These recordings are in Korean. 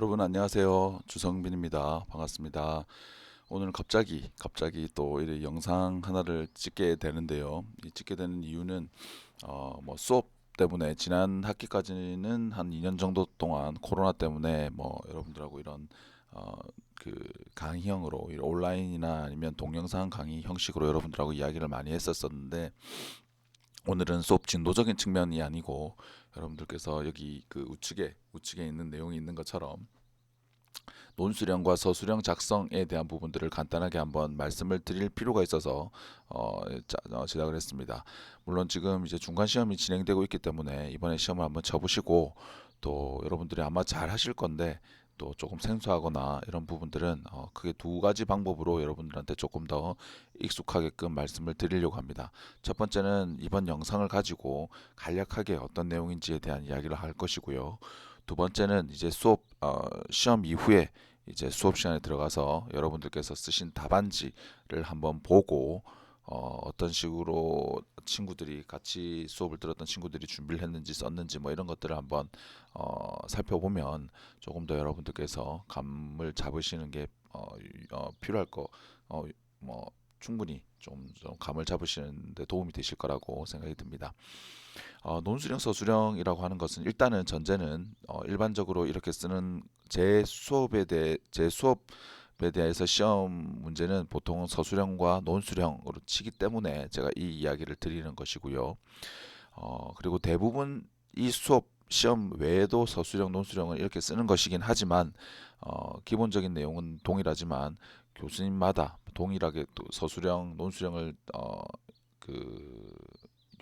여러분 안녕하세요. 주성빈입니다. 반갑습니다. 오늘 갑자기 또 이 영상 하나를 찍게 되는데요. 이 찍게 되는 이유는 뭐 수업 때문에 지난 학기까지는 한 2년 정도 동안 코로나 때문에 뭐 여러분들하고 이런 어, 그 강의형으로 온라인이나 아니면 동영상 강의 형식으로 여러분들하고 이야기를 많이 했었었는데, 오늘은 수업 진도적인 측면이 아니고 여러분들께서 여기 그 우측에 있는 내용이 있는 것처럼 논수령과 서술형 작성에 대한 부분들을 간단하게 한번 말씀을 드릴 필요가 있어서 제작을 했습니다. 물론 지금 이제 중간 시험이 진행되고 있기 때문에 이번에 시험을 한번 쳐보시고, 또 여러분들이 아마 잘 하실 건데 또 조금 생소하거나 이런 부분들은 크게 두 가지 방법으로 여러분들한테 조금 더 익숙하게끔 말씀을 드리려고 합니다. 첫 번째는 이번 영상을 가지고 간략하게 어떤 내용인지에 대한 이야기를 할 것이고요. 두 번째는 이제 시험 이후에 이제 수업 시간에 들어가서 여러분들께서 쓰신 답안지를 한번 보고 어떤 식으로 친구들이 같이 수업을 들었던 친구들이 준비를 했는지 썼는지 뭐 이런 것들을 한번 살펴보면 조금 더 여러분들께서 감을 잡으시는 게 필요할 거 뭐 충분히 좀 감을 잡으시는 데 도움이 되실 거라고 생각이 듭니다. 논술형 서술형이라고 하는 것은 일단은 전제는 일반적으로 이렇게 쓰는 제 수업에 대해서 시험 문제는 보통 서술형과 논술형으로 치기 때문에 제가 이 이야기를 드리는 것이고요. 그리고 대부분 이 수업 시험 외에도 서술형, 논술형을 이렇게 쓰는 것이긴 하지만 기본적인 내용은 동일하지만 교수님마다 동일하게 또 서술형, 논술형을 그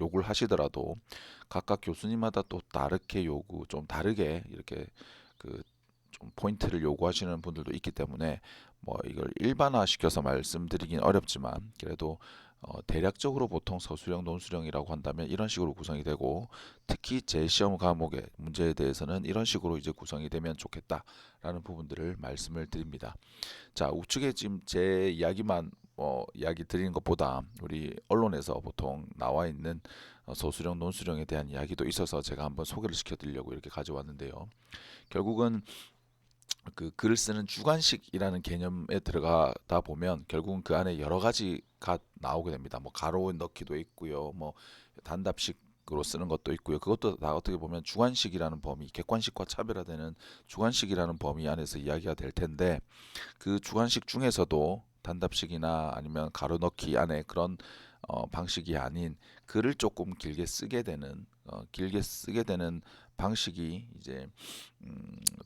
요구를 하시더라도 각각 교수님마다 또 좀 다르게 이렇게 그 좀 포인트를 요구하시는 분들도 있기 때문에 뭐 이걸 일반화 시켜서 말씀드리긴 어렵지만, 그래도 대략적으로 보통 서술형, 논술형이라고 한다면 이런 식으로 구성이 되고, 특히 제 시험 과목의 문제에 대해서는 이런 식으로 이제 구성이 되면 좋겠다라는 부분들을 말씀을 드립니다. 자, 우측에 지금 제 이야기만 이야기 드리는 것보다 우리 언론에서 보통 나와 있는 서술형, 논술형에 대한 이야기도 있어서 제가 한번 소개를 시켜드리려고 이렇게 가져왔는데요. 결국은 그 글을 쓰는 주관식이라는 개념에 들어가다 보면 결국은 그 안에 여러 가지가 나오게 됩니다. 뭐 가로 넣기도 있고요, 뭐 단답식으로 쓰는 것도 있고요. 그것도 다 어떻게 보면 주관식이라는 범위, 객관식과 차별화되는 주관식이라는 범위 안에서 이야기가 될 텐데, 그 주관식 중에서도 단답식이나 아니면 가로 넣기 안에 그런 방식이 아닌 글을 조금 길게 쓰게 되는 방식이 이제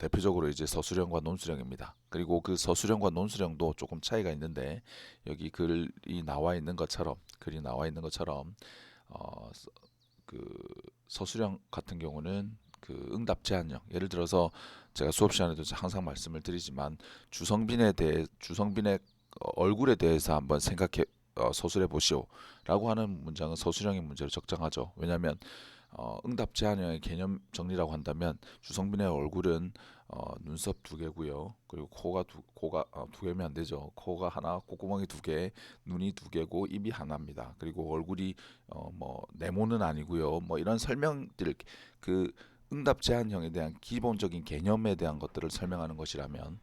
대표적으로 이제 서술형과 논술형입니다. 그리고 그 서술형과 논술형도 조금 차이가 있는데, 여기 글이 나와 있는 것처럼 어, 서- 그 서술형 같은 경우는 그 응답 제한형, 예를 들어서 제가 수업 시간에도 항상 말씀을 드리지만 주성빈의 얼굴에 대해서 한번 서술해 보시오라고 하는 문장은 서술형의 문제로 적정하죠. 왜냐하면 응답 제한형의 개념 정리라고 한다면 주성빈의 얼굴은 눈썹 두 개고요. 그리고 코가 두 개면 안 되죠. 코가 하나, 콧구멍이 두 개, 눈이 두 개고 입이 하나입니다. 그리고 얼굴이 뭐 네모는 아니고요. 뭐 이런 설명들, 그 응답 제한형에 대한 기본적인 개념에 대한 것들을 설명하는 것이라면,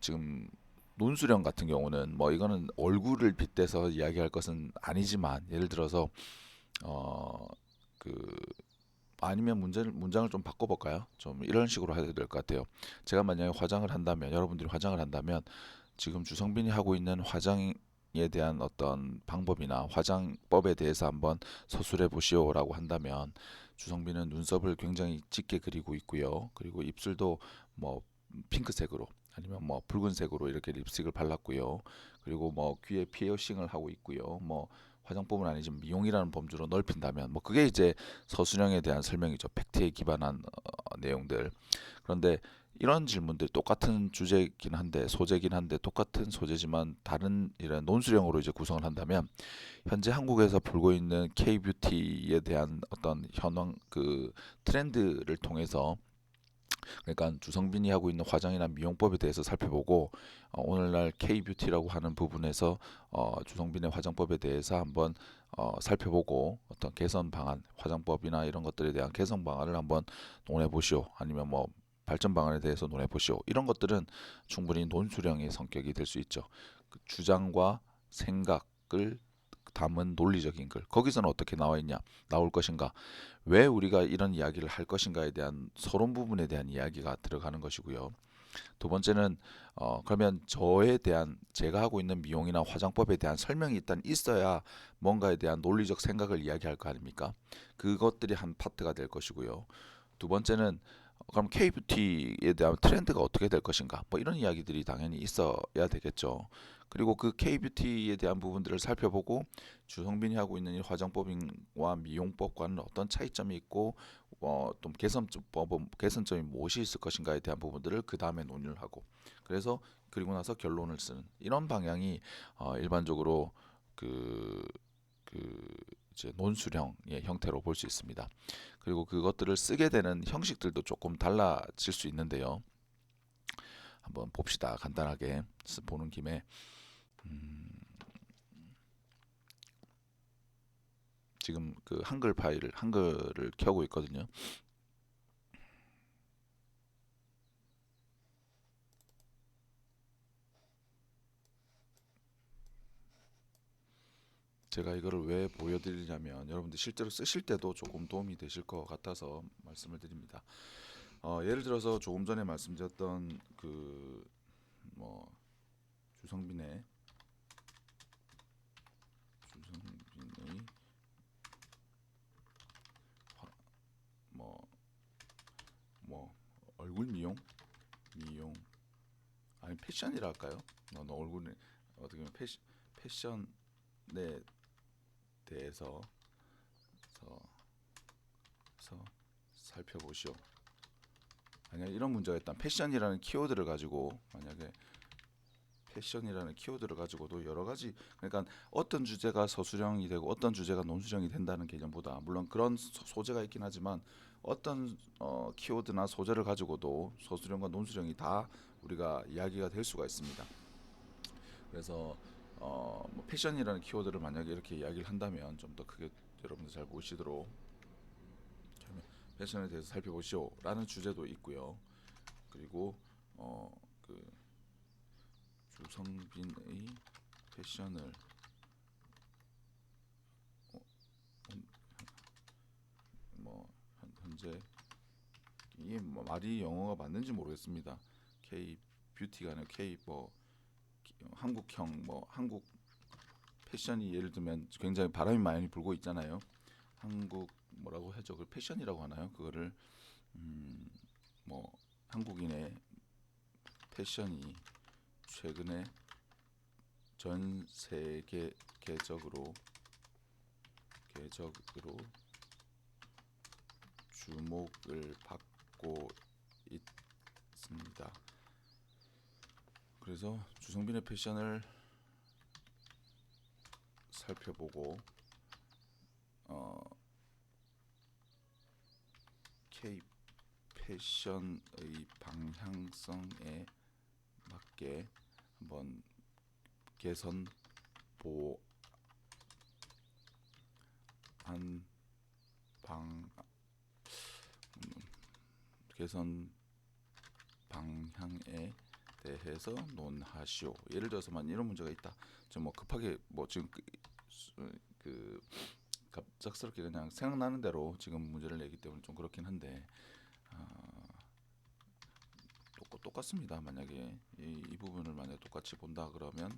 지금 논술형 같은 경우는 뭐 이거는 얼굴을 빗대서 이야기할 것은 아니지만, 예를 들어서 어, 그 아니면 문장을 좀 바꿔볼까요? 좀 이런 식으로 해야 될 것 같아요. 제가 만약에 여러분들이 화장을 한다면 지금 주성빈이 하고 있는 화장에 대한 어떤 방법이나 화장법에 대해서 한번 서술해 보시오라고 한다면, 주성빈은 눈썹을 굉장히 짙게 그리고 있고요. 그리고 입술도 뭐 핑크색으로 아니면 뭐 붉은색으로 이렇게 립스틱을 발랐고요. 그리고 뭐 귀에 피어싱을 하고 있고요. 뭐 화장법은 아니지만 미용이라는 범주로 넓힌다면 뭐 그게 이제 서술형에 대한 설명이죠. 팩트에 기반한 내용들. 그런데 이런 질문들, 똑같은 주제긴 한데 소재긴 한데 똑같은 소재지만 다른 이런 논술형으로 이제 구성을 한다면, 현재 한국에서 불고 있는 K-뷰티에 대한 어떤 현황, 그 트렌드를 통해서, 그러니까 주성빈이 하고 있는 화장이나 미용법에 대해서 살펴보고, 오늘날 K-뷰티라고 하는 부분에서 주성빈의 화장법에 대해서 한번 살펴보고 어떤 개선 방안, 화장법이나 이런 것들에 대한 개선 방안을 한번 논해 보시오. 아니면 뭐 발전 방안에 대해서 논해 보시오. 이런 것들은 충분히 논술형의 성격이 될 수 있죠. 그 주장과 생각을 담은 논리적인 글. 거기서는 어떻게 나와 있냐? 나올 것인가? 왜 우리가 이런 이야기를 할 것인가에 대한 서론 부분에 대한 이야기가 들어가는 것이고요. 두 번째는 그러면 저에 대한 제가 하고 있는 미용이나 화장법에 대한 설명이 일단 있어야 뭔가에 대한 논리적 생각을 이야기할 거 아닙니까? 그것들이 한 파트가 될 것이고요. 두 번째는 그럼 K뷰티에 대한 트렌드가 어떻게 될 것인가? 뭐 이런 이야기들이 당연히 있어야 되겠죠. 그리고 그 K뷰티에 대한 부분들을 살펴보고 주성빈이 하고 있는 이 화장법과 미용법과는 어떤 차이점이 있고 또 개선점이 무엇이 있을 것인가에 대한 부분들을 그 다음에 논의를 하고 그래서 그리고 나서 결론을 쓰는 이런 방향이 일반적으로 그, 그 이제 논술형의 형태로 볼 수 있습니다. 그리고 그것들을 쓰게 되는 형식들도 조금 달라질 수 있는데요. 한번 봅시다. 간단하게 보는 김에 지금 그 한글 파일을 한글을 켜고 있거든요. 제가 이거를 왜 보여드리냐면 여러분들 실제로 쓰실 때도 조금 도움이 되실 것 같아서 말씀을 드립니다. 예를 들어서 조금 전에 말씀드렸던 그 뭐 주성빈의 주성빈의 뭐 뭐 얼굴 미용 아니 패션이라 할까요? 너 얼굴에 어떻게 보면 패션에 대해서 서 살펴보시오. 만약 이런 문제가 있다. 패션이라는 키워드를 가지고 만약에 패션이라는 키워드를 가지고도 여러 가지 그러니까 어떤 주제가 서술형이 되고 어떤 주제가 논술형이 된다는 개념보다 물론 그런 소재가 있긴 하지만 어떤 키워드나 소재를 가지고도 서술형과 논술형이 다 우리가 이야기가 될 수가 있습니다. 그래서 뭐 패션이라는 키워드를 만약에 이렇게 이야기를 한다면 좀 더 크게 여러분들 잘 보시도록 패션에 대해서 살펴보시오라는 주제도 있고요. 그리고 그 주성빈의 패션을 뭐 현재 이게 뭐 말이 영어가 맞는지 모르겠습니다. K 뷰티가 아니라 K 뭐 한국형 뭐 한국 패션이 예를 들면 굉장히 바람이 많이 불고 있잖아요. 한국 뭐라고 하죠? 그 패션이라고 하나요? 그거를 뭐 한국인의 패션이 최근에 전 세계적으로 주목을 받고 있습니다. 그래서 주성빈의 패션을 살펴보고 K 패션의 방향성에 맞게 한번 개선 보완 방 개선 방향에 대해서 논하시오. 예를 들어서만 이런 문제가 있다. 좀 뭐 급하게 뭐 지금 그 갑작스럽게 그냥 생각나는 대로 지금 문제를 내기 때문에 좀 그렇긴 한데 똑같습니다. 만약에 이 부분을 만약에 똑같이 본다 그러면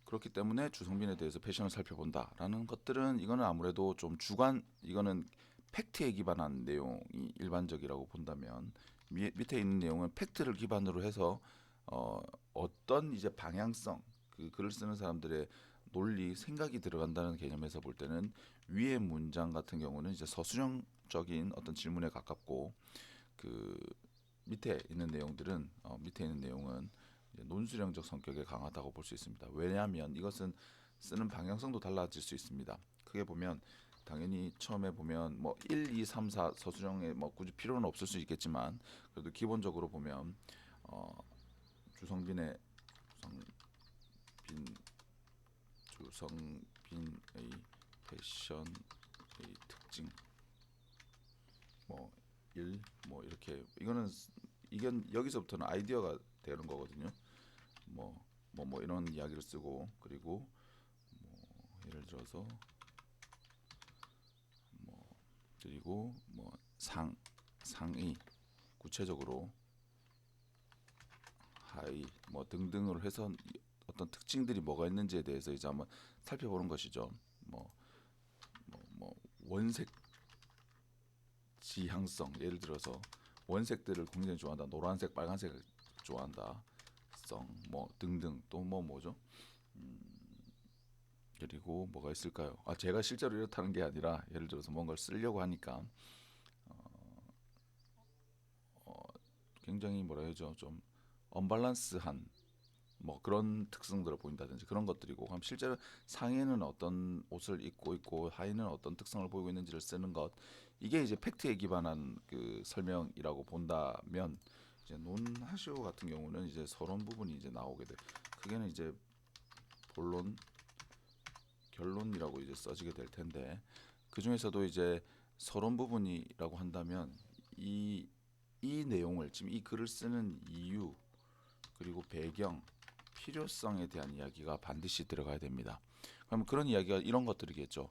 그렇기 때문에 주성빈에 대해서 패션을 살펴본다라는 것들은 이거는 아무래도 좀 주관 이거는 팩트에 기반한 내용이 일반적이라고 본다면 밑에 있는 내용은 팩트를 기반으로 해서 어떤 이제 방향성 그 글을 쓰는 사람들의 논리 생각이 들어간다는 개념에서 볼 때는 위의 문장 같은 경우는 이제 서술형적인 어떤 질문에 가깝고 그 밑에 있는 내용은 이제 논술형적 성격에 강하다고 볼 수 있습니다. 왜냐하면 이것은 쓰는 방향성도 달라질 수 있습니다. 크게 보면 당연히 처음에 보면 뭐 1, 2, 3, 4 서술형에 뭐 굳이 필요는 없을 수 있겠지만 그래도 기본적으로 보면 주성빈의 주성빈 주성빈의 패션의 특징 뭐 1 뭐 이렇게 이건 여기서부터는 아이디어가 되는 거거든요. 뭐 이런 이야기를 쓰고 그리고 예를 들어서 뭐 그리고 뭐 상위 구체적으로 하위 뭐 등등으로 해서 어떤 특징들이 뭐가 있는지에 대해서 이제 한번 살펴보는 것이죠. 뭐 원색 지향성 예를 들어서 원색들을 굉장히 좋아한다. 노란색, 빨간색을 좋아한다. 성 뭐 등등 또 뭐 뭐죠? 그리고 뭐가 있을까요? 제가 실제로 이렇다는 게 아니라 예를 들어서 뭔가를 쓰려고 하니까 굉장히 뭐라 해야죠? 좀 언밸런스한 뭐 그런 특성들을 보인다든지 그런 것들이고 그럼 실제로 상의는 어떤 옷을 입고 있고 하의는 어떤 특성을 보이고 있는지를 쓰는 것 이게 이제 팩트에 기반한 그 설명이라고 본다면 이제 논하시오 같은 경우는 이제 서론 부분이 이제 나오게 돼. 그게는 이제 본론 결론이라고 이제 써지게 될 텐데 그 중에서도 이제 서론 부분이라고 한다면 이 내용을 지금 이 글을 쓰는 이유 그리고 배경 필요성에 대한 이야기가 반드시 들어가야 됩니다. 그럼 그런 이야기가 이런 것들이겠죠.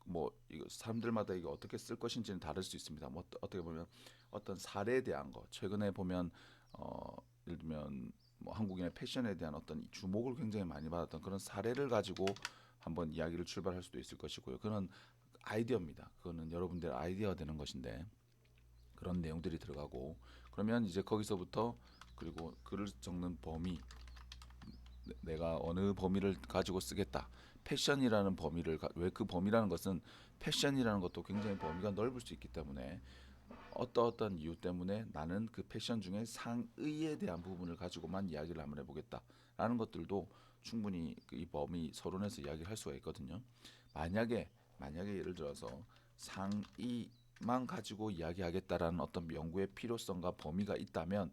뭐 이거 사람들마다 이거 어떻게 쓸 것인지는 다를 수 있습니다. 뭐 어떻게 보면 어떤 사례에 대한 거 최근에 보면 예를 들면 뭐 한국인의 패션에 대한 어떤 주목을 굉장히 많이 받았던 그런 사례를 가지고 한번 이야기를 출발할 수도 있을 것이고요. 그런 아이디어입니다. 그거는 여러분들 아이디어가 되는 것인데 그런 내용들이 들어가고 그러면 이제 거기서부터 그리고 글을 적는 범위 내가 어느 범위를 가지고 쓰겠다. 패션이라는 범위를 왜 그 범위라는 것은 패션이라는 것도 굉장히 범위가 넓을 수 있기 때문에 어떠한 이유 때문에 나는 그 패션 중에 상의에 대한 부분을 가지고만 이야기를 한번 해보겠다라는 것들도 충분히 이 범위 서론에서 이야기를 할 수가 있거든요. 만약에 예를 들어서 상의만 가지고 이야기하겠다라는 어떤 연구의 필요성과 범위가 있다면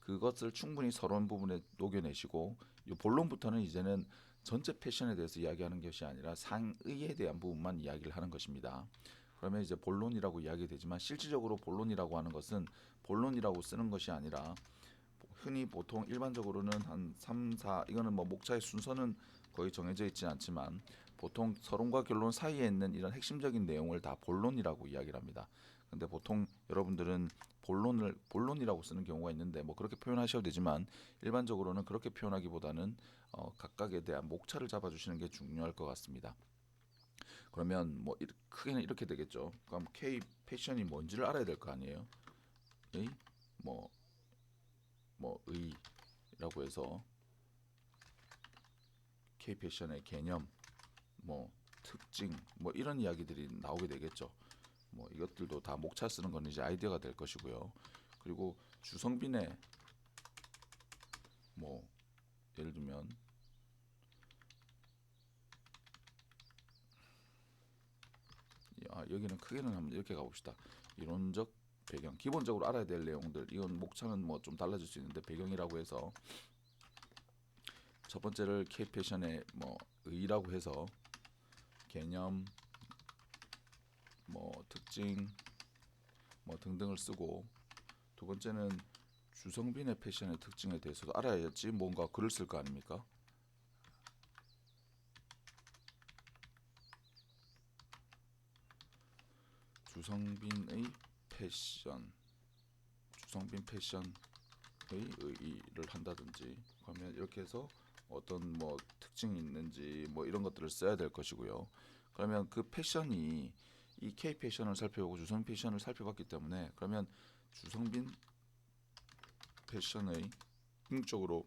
그것을 충분히 서론 부분에 녹여내시고 이 본론부터는 이제는 전체 패션에 대해서 이야기하는 것이 아니라 상의에 대한 부분만 이야기를 하는 것입니다. 그러면 이제 본론이라고 이야기되지만 실질적으로 본론이라고 하는 것은 본론이라고 쓰는 것이 아니라 흔히 보통 일반적으로는 한 3, 4 이거는 뭐 목차의 순서는 거의 정해져 있지 않지만 보통 서론과 결론 사이에 있는 이런 핵심적인 내용을 다 본론이라고 이야기를 합니다. 근데 보통 여러분들은 본론이라고 쓰는 경우가 있는데 뭐 그렇게 표현하셔도 되지만 일반적으로는 그렇게 표현하기보다는 각각에 대한 목차를 잡아주시는 게 중요할 것 같습니다. 그러면 뭐 크게는 이렇게 되겠죠. 그럼 K 패션이 뭔지를 알아야 될 거 아니에요. 의 뭐 의라고 해서 K 패션의 개념, 뭐 특징, 뭐 이런 이야기들이 나오게 되겠죠. 뭐 이것들도 다 목차 쓰는 건 이제 아이디어가 될 것이고요. 그리고 주성빈의 뭐 예를 들면 여기는 크게는 한번 이렇게 가봅시다. 이론적 배경 기본적으로 알아야 될 내용들 이건 목차는 뭐 좀 달라질 수 있는데 배경이라고 해서 첫 번째를 K 패션의 뭐 의라고 해서 개념 뭐 특징 뭐 등등을 쓰고 두 번째는 주성빈의 패션의 특징에 대해서도 알아야지 뭔가 글을 쓸 거 아닙니까? 주성빈의 패션 주성빈 패션의 의의를 한다든지 그러면 이렇게 해서 어떤 뭐 특징이 있는지 뭐 이런 것들을 써야 될 것이고요. 그러면 그 패션이 이 K 패션을 살펴보고 주성 패션을 살펴봤기 때문에 그러면 주성빈 패션의 궁극적으로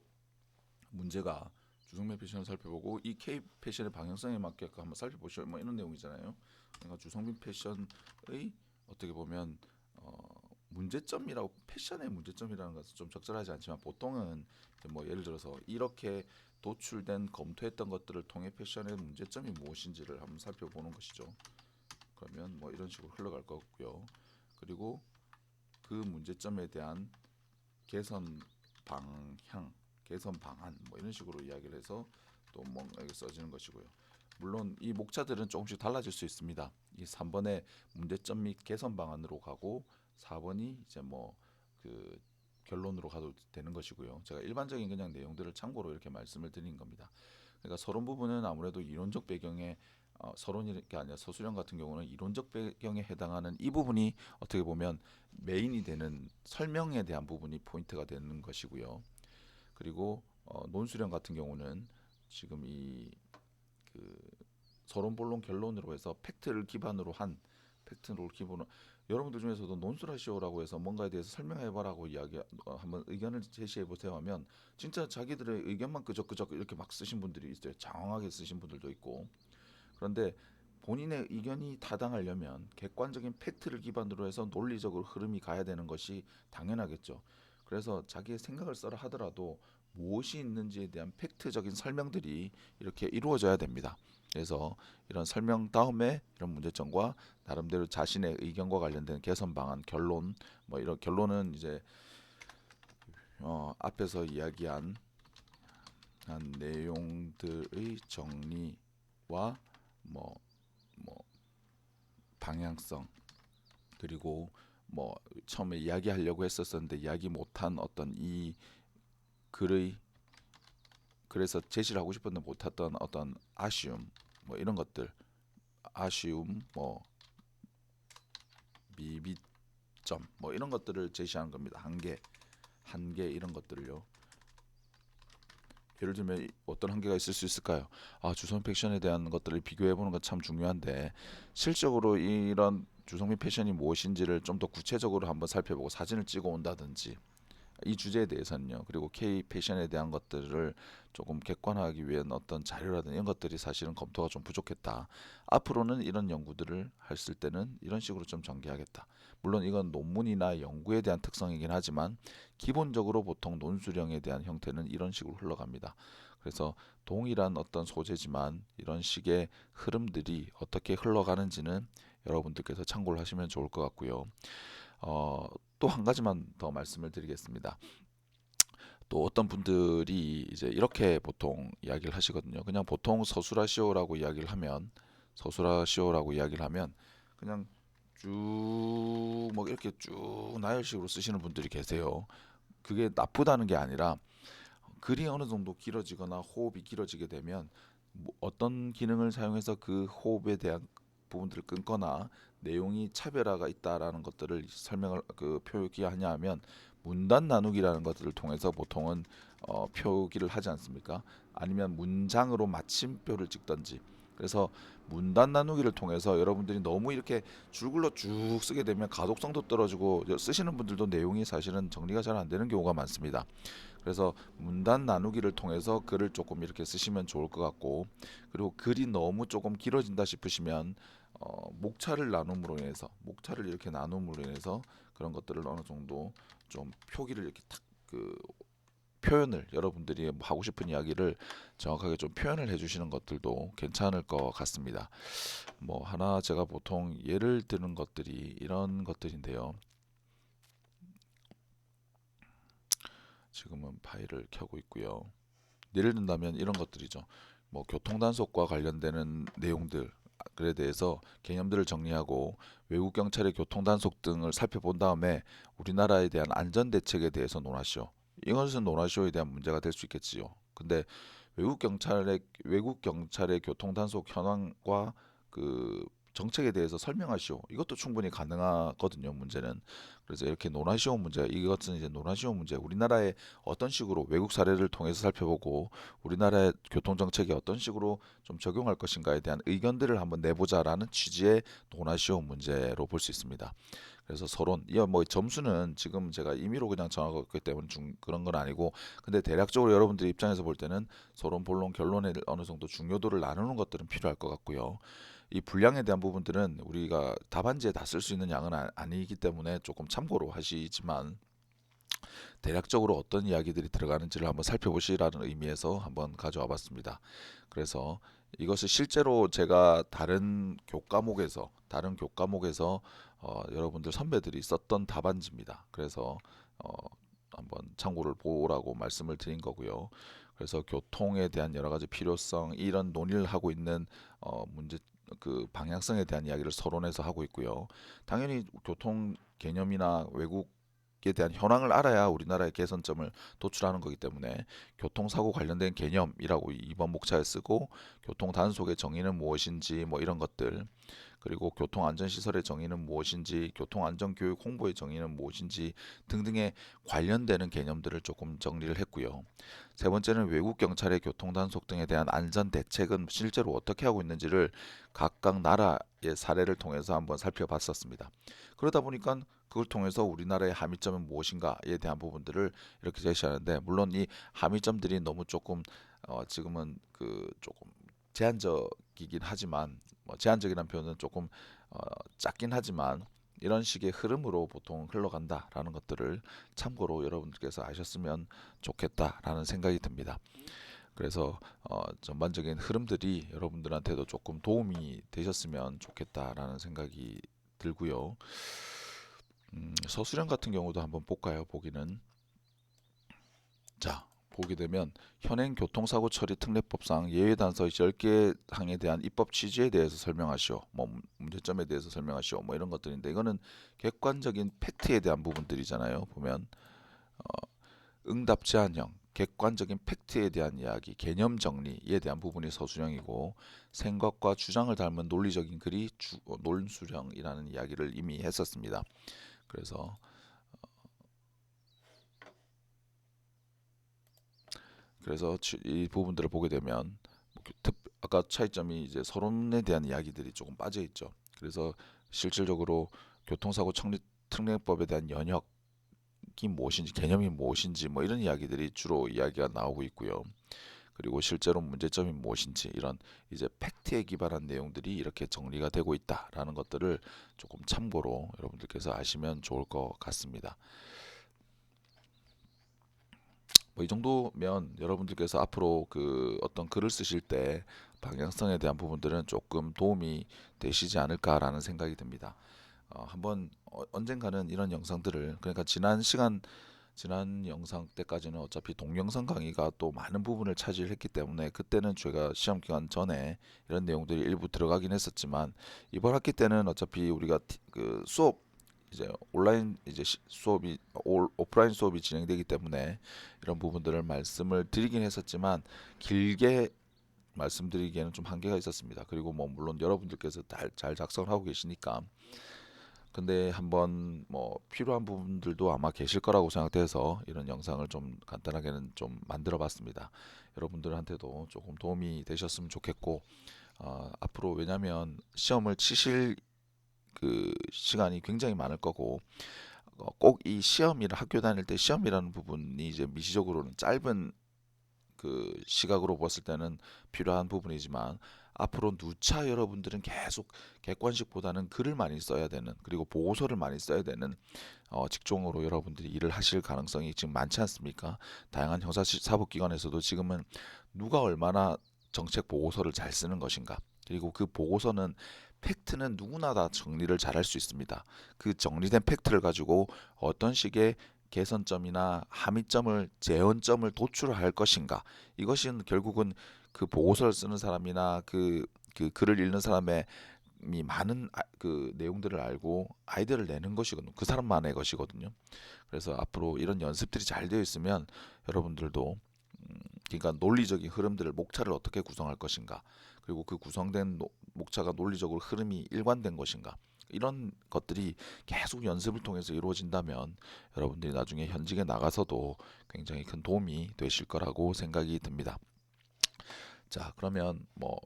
문제가 주성빈 패션을 살펴보고 이 K 패션의 방향성에 맞게 한번 살펴보시오 뭐 이런 내용이잖아요. 그러니까 주성빈 패션의 어떻게 보면 문제점이라고 패션의 문제점이라는 것은 좀 적절하지 않지만 보통은 뭐 예를 들어서 이렇게 도출된 검토했던 것들을 통해 패션의 문제점이 무엇인지를 한번 살펴보는 것이죠. 그러면 뭐 이런 식으로 흘러갈 거고요. 그리고 그 문제점에 대한 개선 방향, 개선 방안 뭐 이런 식으로 이야기를 해서 또 뭔가 이게 써지는 것이고요. 물론 이 목차들은 조금씩 달라질 수 있습니다. 이 3번의 문제점 및 개선 방안으로 가고 4번이 이제 뭐 그 결론으로 가도 되는 것이고요. 제가 일반적인 그냥 내용들을 참고로 이렇게 말씀을 드린 겁니다. 그러니까 서론 부분은 아무래도 이론적 배경에 서론이 게 아니라 서술형 같은 경우는 이론적 배경에 해당하는 이 부분이 어떻게 보면 메인이 되는 설명에 대한 부분이 포인트가 되는 것이고요. 그리고 논술형 같은 경우는 지금 이 그 서론 본론 결론으로 해서 팩트를 기반으로 여러분들 중에서도 논술하시오라고 해서 뭔가에 대해서 설명해봐라고 이야기 한번 의견을 제시해보세요 하면 진짜 자기들의 의견만 끄적끄적 이렇게 막 쓰신 분들이 있어요. 장황하게 쓰신 분들도 있고. 그런데 본인의 의견이 타당하려면 객관적인 팩트를 기반으로 해서 논리적으로 흐름이 가야 되는 것이 당연하겠죠. 그래서 자기의 생각을 써라 하더라도 무엇이 있는지에 대한 팩트적인 설명들이 이렇게 이루어져야 됩니다. 그래서 이런 설명 다음에 이런 문제점과 나름대로 자신의 의견과 관련된 개선 방안, 결론, 뭐 이런 결론은 이제 앞에서 이야기한 한 내용들의 정리와 뭐 방향성, 그리고 뭐 처음에 이야기하려고 했었는데 이야기 못한 어떤 이 글의, 그래서 제시를 하고 싶었는데 못했던 어떤 아쉬움, 뭐 이런 것들, 아쉬움, 뭐 미비점, 뭐 이런 것들을 제시하는 겁니다. 한계 이런 것들을요. 예를 들면 어떤 한계가 있을 수 있을까요? 주성 패션에 대한 것들을 비교해 보는 건 참 중요한데 실적으로 이런 주성미 패션이 무엇인지를 좀 더 구체적으로 한번 살펴보고 사진을 찍어 온다든지 이 주제에 대해서는요. 그리고 K 패션에 대한 것들을 조금 객관화하기 위한 어떤 자료라든지 이런 것들이 사실은 검토가 좀 부족했다. 앞으로는 이런 연구들을 했을 때는 이런 식으로 좀 전개하겠다. 물론 이건 논문이나 연구에 대한 특성이긴 하지만 기본적으로 보통 논술형에 대한 형태는 이런 식으로 흘러갑니다. 그래서 동일한 어떤 소재지만 이런 식의 흐름들이 어떻게 흘러가는지는 여러분들께서 참고를 하시면 좋을 것 같고요. 또 한 가지만 더 말씀을 드리겠습니다. 또 어떤 분들이 이제 이렇게 보통 이야기를 하시거든요. 그냥 보통 서술하시오라고 이야기를 하면 그냥 쭉 뭐 이렇게 쭉 나열식으로 쓰시는 분들이 계세요. 그게 나쁘다는 게 아니라 글이 어느 정도 길어지거나 호흡이 길어지게 되면 뭐 어떤 기능을 사용해서 그 호흡에 대한 부분들을 끊거나 내용이 차별화가 있다라는 것들을 설명을 표기하냐 하면 문단 나누기라는 것들을 통해서 보통은 표기를 하지 않습니까? 아니면 문장으로 마침표를 찍든지. 그래서 문단 나누기를 통해서 여러분들이 너무 이렇게 줄글러 쭉 쓰게 되면 가독성도 떨어지고 쓰시는 분들도 내용이 사실은 정리가 잘 안 되는 경우가 많습니다. 그래서 문단 나누기를 통해서 글을 조금 이렇게 쓰시면 좋을 것 같고, 그리고 글이 너무 조금 길어진다 싶으시면 목차를 이렇게 나눔으로 인해서 그런 것들을 어느 정도 좀 표기를 이렇게 탁그 표현을 여러분들이 하고 싶은 이야기를 정확하게 좀 표현을 해주시는 것들도 괜찮을 것 같습니다. 뭐 하나 제가 보통 예를 드는 것들이 이런 것들인데요. 지금은 파일을 켜고 있고요. 예를 든다면 이런 것들이죠. 뭐 교통단속과 관련되는 내용들 그에 대해서 개념들을 정리하고 외국 경찰의 교통단속 등을 살펴본 다음에 우리나라에 대한 안전대책에 대해서 논하시오. 이것은 논하시오에 대한 문제가 될 수 있겠지요. 근데 외국 경찰의 교통단속 현황과 그 정책에 대해서 설명하시오. 이것도 충분히 가능하거든요. 문제는. 그래서 이렇게 논하시오 문제, 이것은 이제 논하시오 문제. 우리나라의 어떤 식으로 외국 사례를 통해서 살펴보고 우리나라의 교통 정책에 어떤 식으로 좀 적용할 것인가에 대한 의견들을 한번 내보자라는 취지의 논하시오 문제로 볼 수 있습니다. 그래서 서론, 뭐 점수는 지금 제가 임의로 그냥 정하고 있기 때문에 그런 건 아니고, 근데 대략적으로 여러분들 입장에서 볼 때는 서론, 본론, 결론에 어느 정도 중요도를 나누는 것들은 필요할 것 같고요. 이 분량에 대한 부분들은 우리가 답안지에 다 쓸 수 있는 양은 아니기 때문에 조금 참고로 하시지만 대략적으로 어떤 이야기들이 들어가는지를 한번 살펴보시라는 의미에서 한번 가져와 봤습니다. 그래서 이것을 실제로 제가 다른 교과목에서 여러분들 선배들이 썼던 답안지입니다. 그래서 한번 참고를 보라고 말씀을 드린 거고요. 그래서 교통에 대한 여러 가지 필요성, 이런 논의를 하고 있는 문제 그 방향성에 대한 이야기를 서론에서 하고 있고요. 당연히 교통 개념이나 외국에 대한 현황을 알아야 우리나라의 개선점을 도출하는 거기 때문에 교통사고 관련된 개념이라고 이번 목차에 쓰고, 교통 단속의 정의는 무엇인지 뭐 이런 것들, 그리고 교통안전시설의 정의는 무엇인지, 교통안전교육 홍보의 정의는 무엇인지 등등의 관련되는 개념들을 조금 정리를 했고요. 세 번째는 외국 경찰의 교통단속 등에 대한 안전 대책은 실제로 어떻게 하고 있는지를 각각 나라의 사례를 통해서 한번 살펴봤었습니다. 그러다 보니까 그걸 통해서 우리나라의 함의점은 무엇인가에 대한 부분들을 이렇게 제시하는데, 물론 이 함의점들이 너무 조금 지금은 그 조금 제한적이긴 하지만, 제한적이라는 표현은 조금 어, 작긴 하지만 이런 식의 흐름으로 보통 흘러간다라는 것들을 참고로 여러분들께서 아셨으면 좋겠다라는 생각이 듭니다. 그래서 전반적인 흐름들이 여러분들한테도 조금 도움이 되셨으면 좋겠다라는 생각이 들고요. 서술형 같은 경우도 한번 볼까요? 보기는, 자, 보게 되면 현행 교통사고 처리 특례법상 예외 단서 10개 항에 대한 입법 취지에 대해서 설명하시오, 뭐 문제점에 대해서 설명하시오, 뭐 이런 것들인데, 이거는 객관적인 팩트에 대한 부분들이잖아요. 보면 응답 제한형, 객관적인 팩트에 대한 이야기, 개념 정리에 대한 부분이 서술형이고, 생각과 주장을 닮은 논리적인 글이 논술형이라는 이야기를 이미 했었습니다. 그래서 이 부분들을 보게 되면 아까 차이점이 이제 서론에 대한 이야기들이 조금 빠져 있죠. 그래서 실질적으로 교통사고 특례법에 대한 연역이 무엇인지, 개념이 무엇인지 뭐 이런 이야기들이 주로 이야기가 나오고 있고요. 그리고 실제로 문제점이 무엇인지, 이런 이제 팩트에 기반한 내용들이 이렇게 정리가 되고 있다라는 것들을 조금 참고로 여러분들께서 아시면 좋을 것 같습니다. 뭐 이 정도면 여러분들께서 앞으로 그 어떤 글을 쓰실 때 방향성에 대한 부분들은 조금 도움이 되시지 않을까라는 생각이 듭니다. 한번 언젠가는 이런 영상들을, 그러니까 지난 영상 때까지는 어차피 동영상 강의가 또 많은 부분을 차지했기 때문에 그때는 제가 시험 기간 전에 이런 내용들이 일부 들어가긴 했었지만, 이번 학기 때는 어차피 우리가 그 수업, 이제 온라인 이제 수업이 오프라인 수업이 진행되기 때문에 이런 부분들을 말씀을 드리긴 했었지만, 길게 말씀드리기에는 좀 한계가 있었습니다. 그리고 뭐 물론 여러분들께서 잘 작성을 하고 계시니까, 근데 한번 뭐 필요한 부분들도 아마 계실 거라고 생각돼서 이런 영상을 좀 간단하게는 좀 만들어 봤습니다. 여러분들한테도 조금 도움이 되셨으면 좋겠고, 앞으로 왜냐면 시험을 치실 그 시간이 굉장히 많을 거고, 꼭 이 시험이라 학교 다닐 때 시험이라는 부분이 이제 미시적으로는 짧은 그 시각으로 봤을 때는 필요한 부분이지만, 앞으로 누차 여러분들은 계속 객관식보다는 글을 많이 써야 되는, 그리고 보고서를 많이 써야 되는 직종으로 여러분들이 일을 하실 가능성이 지금 많지 않습니까? 다양한 형사사법기관에서도 지금은 누가 얼마나 정책 보고서를 잘 쓰는 것인가, 그리고 그 보고서는 팩트는 누구나 다 정리를 잘 할 수 있습니다. 그 정리된 팩트를 가지고 어떤 식의 개선점이나 함의점을, 재현점을 도출할 것인가, 이것은 결국은 그 보고서를 쓰는 사람이나 그 글을 읽는 사람의 이 많은 그 내용들을 알고 아이디어를 내는 것이거든요. 그 사람만의 것이거든요. 그래서 앞으로 이런 연습들이 잘 되어 있으면 여러분들도 그러니까 논리적인 흐름들을, 목차를 어떻게 구성할 것인가, 그리고 그 구성된 목차가 논리적으로 흐름이 일관된 것인가, 이런 것들이 계속 연습을 통해서 이루어진다면 여러분들이 나중에 현직에 나가서도 굉장히 큰 도움이 되실 거라고 생각이 듭니다. 자, 그러면 뭐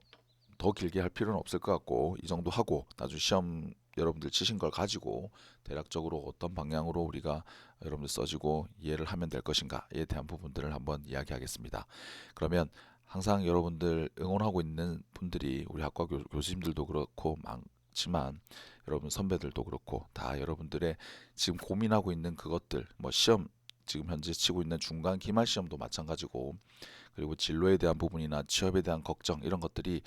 더 길게 할 필요는 없을 것 같고, 이 정도 하고 나중에 시험 여러분들 치신 걸 가지고 대략적으로 어떤 방향으로 우리가 여러분들 써지고 이해를 하면 될 것인가에 대한 부분들을 한번 이야기하겠습니다. 그러면 항상 여러분들 응원하고 있는 분들이 우리 학과 교수님들도 그렇고 많지만, 여러분 선배들도 그렇고 다 여러분들의 지금 고민하고 있는 그것들, 뭐 시험 지금 현재 치고 있는 중간 기말 시험도 마찬가지고, 그리고 진로에 대한 부분이나 취업에 대한 걱정, 이런 것들이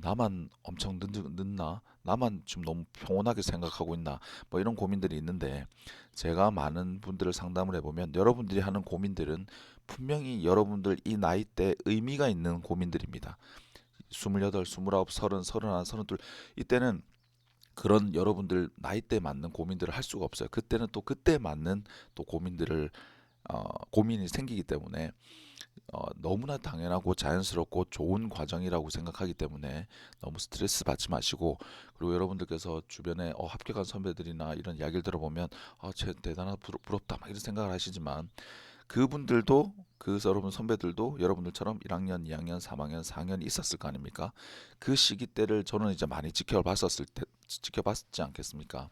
나만 엄청 늦나? 나만 지금 너무 평온하게 생각하고 있나? 뭐 이런 고민들이 있는데, 제가 많은 분들을 상담을 해보면 여러분들이 하는 고민들은 분명히 여러분들 이 나이 때 의미가 있는 고민들입니다. 28, 29, 30, 31, 32 이때는 그런 여러분들 나이대 맞는 고민들을 할 수가 없어요. 그때는 또 그때 맞는 또 고민이 생기기 때문에 너무나 당연하고 자연스럽고 좋은 과정이라고 생각하기 때문에 너무 스트레스 받지 마시고, 그리고 여러분들께서 주변에 합격한 선배들이나 이런 이야기를 들어보면 쟤 대단하다, 부럽다 막 이런 생각을 하시지만, 그분들도 그 여러분 선배들도 여러분들처럼 1학년, 2학년, 3학년, 4학년이 있었을 거 아닙니까? 그 시기 때를 저는 이제 많이 지켜봤지 않겠습니까?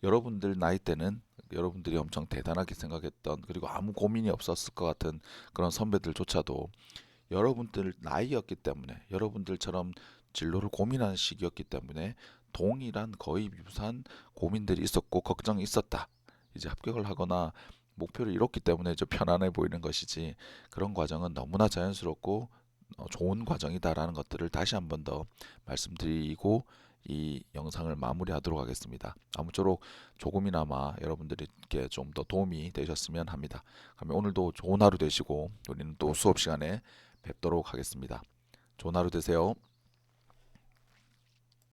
여러분들 나이 때는 여러분들이 엄청 대단하게 생각했던, 그리고 아무 고민이 없었을 것 같은 그런 선배들조차도 여러분들 나이였기 때문에, 여러분들처럼 진로를 고민하는 시기였기 때문에 동일한 거의 유사한 고민들이 있었고 걱정이 있었다. 이제 합격을 하거나 목표를 이뤘기 때문에 좀 편안해 보이는 것이지, 그런 과정은 너무나 자연스럽고 좋은 과정이다라는 것들을 다시 한번 더 말씀드리고 이 영상을 마무리하도록 하겠습니다. 아무쪼록 조금이나마 여러분들께 좀 더 도움이 되셨으면 합니다. 그러면 오늘도 좋은 하루 되시고 우리는 또 수업 시간에 뵙도록 하겠습니다. 좋은 하루 되세요.